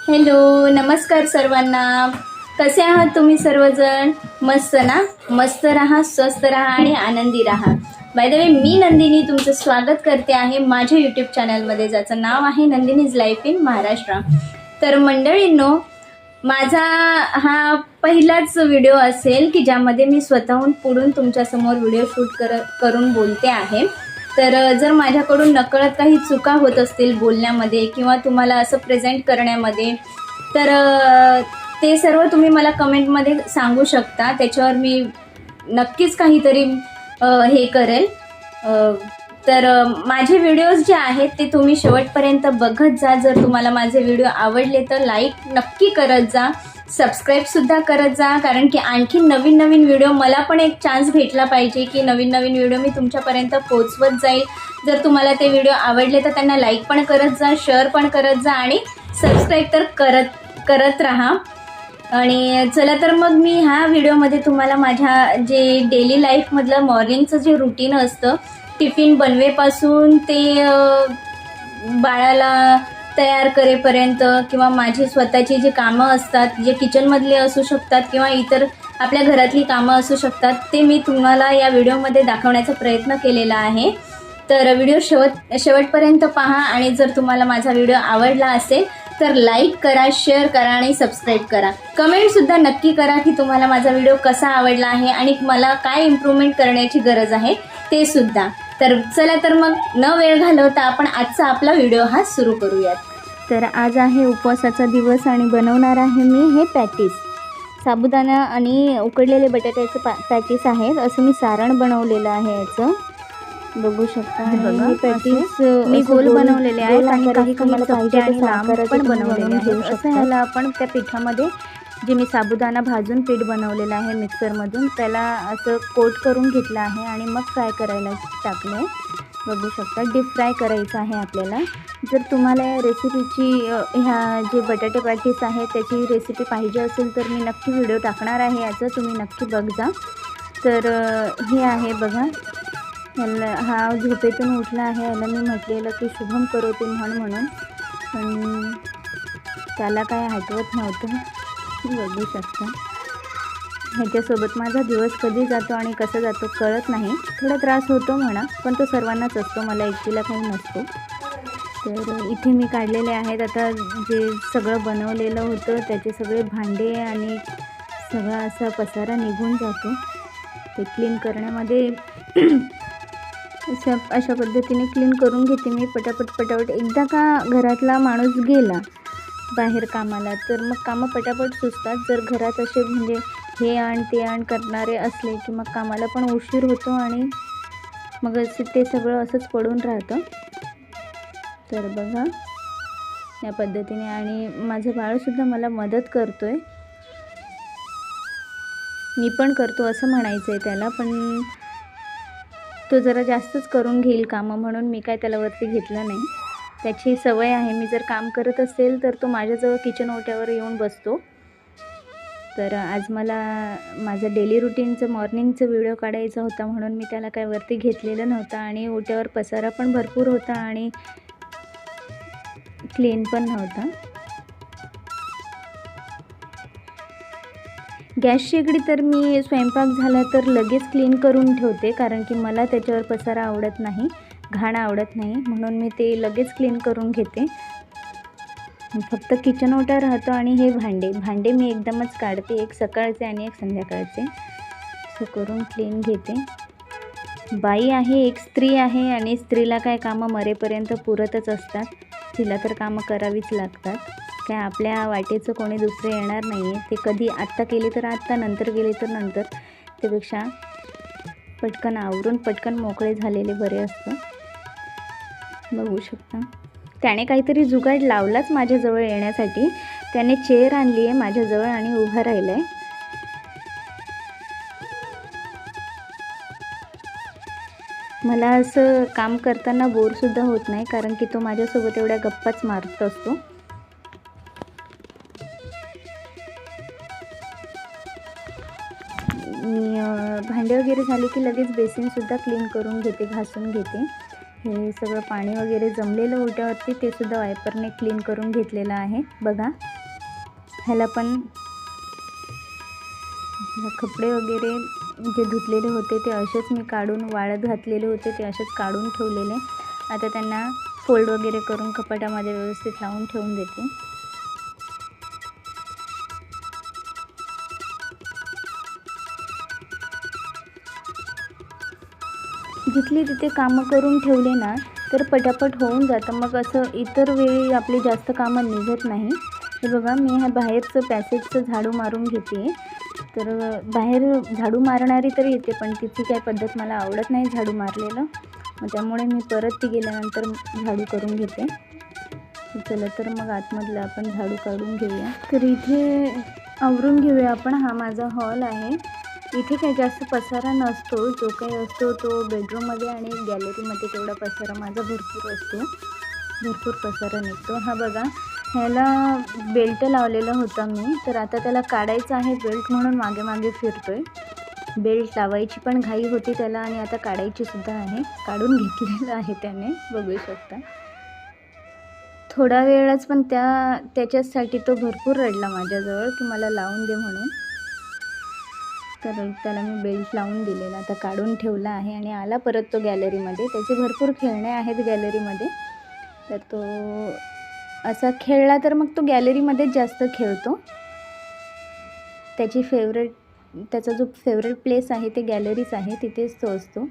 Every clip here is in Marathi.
हॅलो, नमस्कार सर्वांना. कसे आहात तुम्ही सर्वजण? मस्त ना? मस्त राहा, स्वस्थ राहा आणि आनंदी राहा. बाय द वे, मी नंदिनी तुमचं स्वागत करते आहे माझ्या यूट्यूब चॅनलमध्ये, ज्याचं नाव आहे नंदिनीज लाईफ इन महाराष्ट्र. तर मंडळींनो, माझा हा पहिलाच व्हिडिओ असेल की ज्यामध्ये मी स्वतःहून पुढून तुमच्यासमोर व्हिडिओ शूट करून बोलते आहे. तर जर माझ्याकडून नकळत काही चुका होत असतील बोलण्यामध्ये किंवा तुम्हाला असं प्रेझेंट करण्यामध्ये, तर ते सर्व तुम्ही मला कमेंटमध्ये सांगू शकता. त्याच्यावर मी नक्कीच काहीतरी हे करेल. तर माझे व्हिडिओज जे आहेत ते तुम्ही शेवटपर्यंत बघत जा. जर तुम्हाला माझे व्हिडिओ आवडले तर लाईक नक्की करत जा, सबस्क्राईबसुद्धा करत जा, कारण की आणखी नवीन नवीन व्हिडिओ, मला पण एक चान्स भेटला पाहिजे की नवीन नवीन व्हिडिओ मी तुमच्यापर्यंत पोचवत जाईल. जर तुम्हाला ते व्हिडिओ आवडले तर त्यांना लाईक पण करत जा, शेअर पण करत जा आणि सबस्क्राईब तर करत राहा. आणि चला तर मग मी ह्या व्हिडिओमध्ये तुम्हाला माझ्या जे डेली लाईफमधलं मॉर्निंगचं जे रुटीन असतं, टिफिन बनवेपासून ते बाळाला तयार करेपर्यंत, किंवा माझी स्वतःची जी कामं असतात, जे किचनमधले असू शकतात किंवा इतर आपल्या घरातली कामं असू शकतात, ते मी तुम्हाला या व्हिडिओमध्ये दाखवण्याचा प्रयत्न केलेला आहे. तर व्हिडिओ शेवटपर्यंत पहा. आणि जर तुम्हाला माझा व्हिडिओ आवडला असेल तर लाईक करा, शेअर करा आणि सबस्क्राईब करा. कमेंटसुद्धा नक्की करा की तुम्हाला माझा व्हिडिओ कसा आवडला आहे आणि मला काय इम्प्रूव्हमेंट करण्याची गरज आहे ते सुद्धा. तर चला तर मग न वेळ घालवता आपण आजचा आपला व्हिडिओ हा सुरू करूयात. तर आज आहे उपवासाचा दिवस आणि बनवणार आहे मी हे पॅटीस. साबुदाणा आणि उकडलेले बटाट्याचे पॅटीस आहेत. असं मी सारण बनवलेलं आहे याचं, बघू शकता. बघा, पॅटीस मी गोल बनवलेले आहेत आणि काही तुम्हाला चपटे आणि लांब पण बनवलेले आहेत. घेऊ असं शकता. ह्याला आपण त्या पिठामध्ये जे मी साबुदाणा भाजून पीठ बनवलेलं आहे मिक्सरमधून, त्याला असं कोट करून घेतलं आहे आणि मग फ्राय करायला टाकलं आहे. बघू शकता, डीप फ्राय करायचं आहे आपल्याला. जर तुम्हाला या रेसिपीची ह्या जे बटाटे पॅटीस आहे त्याची रेसिपी पाहिजे असेल तर मी नक्की व्हिडिओ टाकणार आहे याचं, तुम्ही नक्की बघा. तर हे आहे बघा, याला हा झोपेतून उठला आहे. याला मी म्हटलेलं की शुभम करोती म्हणून, पण त्याला काय आठवत नव्हतं. बघू शकता, ह्याच्यासोबत माझा दिवस कधी जातो आणि कसा जातो कळत नाही. थोडा त्रास होतो म्हणा, पण तो सर्वांनाच असतो, मला एकटीला काही नसतो. तर इथे मी काढलेले आहेत. आता जे सगळं बनवलेलं होतं त्याचे सगळे भांडे आणि सगळा असा पसारा निघून जातो. ते क्लीन करण्यामध्ये अशा पद्धतीने क्लीन करून घेते मी पटापट. एकदा का घरातला माणूस गेला बाहेर कामाला तर मग कामं पटापट सुचतात. जर घरात असे म्हणजे हे आण ते आण करणारे असले की मग कामाला पण उशीर होतो आणि मग ते सगळं असंच पडून राहतं. तर बघा या पद्धतीने. आणि माझं बाळसुद्धा मला मदत करतो आहे, मी पण करतो असं म्हणायचं आहे त्याला, पण तो जरा जास्तच करून घेईल कामं, म्हणून मी काय त्याला वरती घेतलं नाही. त्याची सवय आहे, मी जर काम करत असेल तर तो माझ्याजवळ किचन ओट्यावर येऊन बसतो. तर आज मला माझं डेली रुटीनचं मॉर्निंगचं व्हिडिओ काढायचा होता, म्हणून मी त्याला काय वरती घेतलेलं नव्हतं. आणि ओट्यावर पसारा पण भरपूर होता आणि क्लीन पण नव्हता. गॅस शेगडी तर मी स्वयंपाक झाला तर लगेच क्लीन करून ठेवते, कारण की मला त्याच्यावर पसारा आवडत नाही, घाण आवडत नाही, म्हणून मी ते लगेच क्लीन करून घेते. फक्त किचन ओटा राहतो. आणि हे भांडे मी एकदमच काढते, एक सकाळचे आणि एक संध्याकाळचे, असं करून क्लीन घेते. बाई आहे, एक स्त्री आहे, आणि स्त्रीला काय कामं मरेपर्यंत पुरतच असतात. तिला तर कामं करावीच लागतात. काय आपल्या वाटेचं कोणी दुसरं येणार नाही आहे. ते कधी आत्ता केली तर आत्ता, नंतर गेली तर नंतर. त्यापेक्षा पटकन आवरून पटकन मोकळे झालेले बरे असतं. बघू शकता, त्याने काहीतरी जुगाड लावलाच माझ्याजवळ येण्यासाठी. त्याने चेअर आणली आहे माझ्याजवळ आणि उभा राहिला आहे. मला असं काम करताना बोरसुद्धा होत नाही, कारण की तो माझ्यासोबत एवढ्या गप्पाच मारत असतो. मी भांडे वगैरे झाले की लगेच बेसिनसुद्धा क्लीन करून घेते, घासून घेते. हे सगळं पाणी वगैरे जमलेलं ओट्यावरती ते सुद्धा वायपरने क्लीन करून घेतलेलं आहे. बघा, ह्याला पण कपडे वगैरे जे धुतलेले होते ते असेच मी काढून वाळत घातलेले होते ते असेच काढून ठेवलेले. आता त्यांना फोल्ड वगैरे करून कपाटामध्ये व्यवस्थित लावून ठेवून देते. जिथली तिथे कामं करून ठेवले ना तर पटापट होऊन जातं. मग असं इतर वेळी आपली जास्त कामं निघत नाही. हे बघा, मी ह्या बाहेरचं पॅसेजचं झाडू मारून घेते. तर बाहेर झाडू मारणारी तर येते, पण तिची काय पद्धत मला आवडत नाही झाडू मारलेलं. मग त्यामुळे मी परत ती गेल्यानंतर झाडू करून घेते. चला तर मग आतमधलं आपण झाडू काढून घेऊया. तर इथे आवरून घेऊया आपण. हा माझा हॉल आहे. इथे काही जास्त पसारा नसतो. जो काही असतो तो बेडरूममध्ये आणि गॅलरीमध्ये तेवढा पसारा माझा भरपूर असतो. भरपूर पसारा निघतो. हा बघा, ह्याला बेल्ट लावलेला होता मी, तर आता त्याला काढायचं आहे बेल्ट, म्हणून मागे मागे फिरतोय. बेल्ट लावायची पण घाई होती त्याला आणि आता काढायची सुद्धा आहे. काढून घेतलेलं आहे त्याने, बघू शकता. थोडा वेळच, पण त्याच्यासाठी तो भरपूर रडला माझ्याजवळ की मला लावून दे म्हणून. तर त्याला मी बेल्ट लावून दिलेला. आता काढून ठेवला आहे आणि आला परत तो गॅलरीमध्ये. त्याचे भरपूर खेळणे आहेत गॅलरीमध्ये. तर तो असा खेळला तर मग तो गॅलरीमध्येच जास्त खेळतो. त्याचा जो फेवरेट प्लेस आहे ते गॅलरीच आहे. तिथेच तो असतो,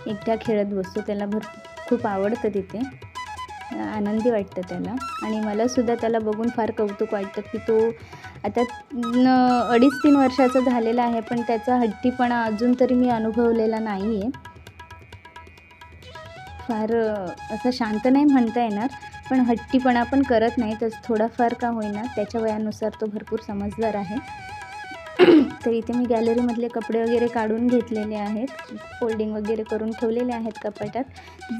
एकटा खेळत बसतो. त्याला खूप आवडतं तिथे, आनंदी वाटतं त्याला. आणि मलासुद्धा त्याला बघून फार कौतुक वाटतं की तो आता 2.5-3 वर्षाचा झालेला आहे, पण त्याचा हट्टीपणा अजून तरी मी अनुभवलेला नाही आहे. फार असं शांत नाही म्हणता येणार, पण हट्टीपणा पण करत नाही. तर थोडाफार का होईना त्याच्या वयानुसार तो भरपूर समजदार आहे. तर इथे मी गॅलरीमधले कपडे वगैरे काढून घेतलेले आहेत. फोल्डिंग वगैरे करून ठेवलेले आहेत कपाटात.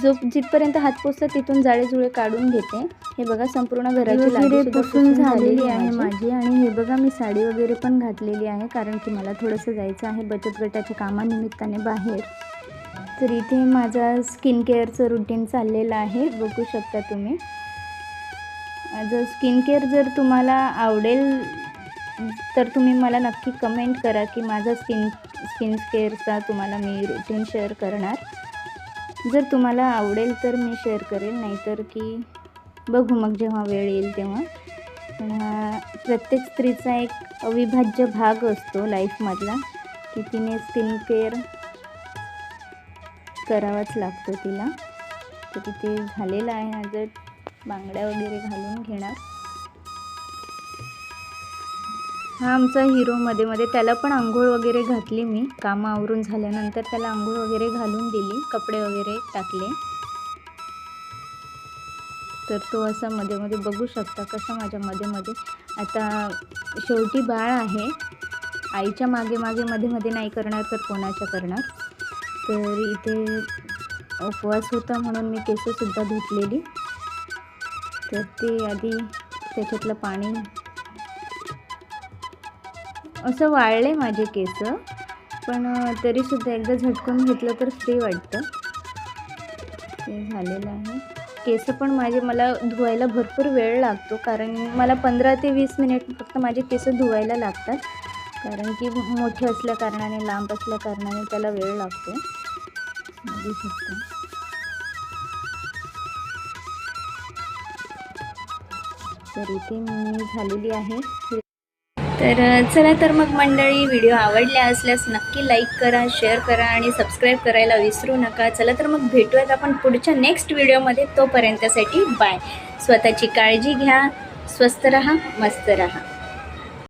जिथपर्यंत हात पोचतात तिथून जाळेजुळे काढून घेते. हे बघा, संपूर्ण घराची लादी पुसून झालेली आहे माझी. आणि हे बघा, मी साडी वगैरे पण घातलेली आहे, कारण की मला थोडंसं जायचं आहे बचत गटाच्या कामानिमित्ताने बाहेर. तर इथे माझा स्किन केअरचं रुटीन चाललेलं आहे, बघू शकता तुम्ही. जर स्किन केअर जर तुम्हाला आवडेल तर तुम्ही मला नक्की कमेंट करा की माझा स्किन केअरचा तुम्हाला मी रुटीन शेअर करणार. जर तुम्हाला आवडेल तर मी शेअर करेल, नाहीतर की बघू मग जेव्हा वेळ येईल तेव्हा. पण हा प्रत्येक स्त्रीचा एक अविभाज्य भाग असतो लाईफमधला की तिने स्किन केअर करावाच लागतो तिला. तर तिथे झालेलं आहे. आज बांगड्या वगैरे घालून घेणार. हा आमचा हिरो मध्ये मध्ये, त्याला पण आंघोळ वगैरे घातली मी. कामं आवरून झाल्यानंतर त्याला आंघोळ वगैरे घालून दिली, कपडे वगैरे टाकले. तर तो असा मध्ये मध्ये बघू शकता कसा माझ्या मध्ये मध्ये. आता शेवटी बाळ आहे, आईच्या मागे मागे मध्ये मध्ये नाही करणार तर कोणाच्या करणार. तर इथे उपवास होता म्हणून मी केससुद्धा धुतलेली. तर ते आधी त्याच्यातलं पाणी असं वाळले माझे केस, पण तरीसुद्धा एकदा झटकून घेतलं तर फ्री वाटतं. ते झालेलं आहे. केस पण मला धुवायला भरपूर वेळ लागतो, कारण मला 15 ते 20 मिनिट फक्त माझे केस धुवायला लागतात, कारण की मोठे असल्या कारणाने, लांब असल्या कारणाने त्याला वेळ लागतो. बघू शकता. तर इथे मी झालेली आहे. तर चला तर मग मंडळी, व्हिडिओ आवडल्या असल्यास नक्की लाईक करा, शेअर करा आणि सबस्क्राईब करायला विसरू नका. चला तर मग भेटूयात आपण पुढच्या नेक्स्ट व्हिडिओमध्ये. तोपर्यंतसाठी बाय. स्वतःची काळजी घ्या, स्वस्त रहा, मस्त रहा.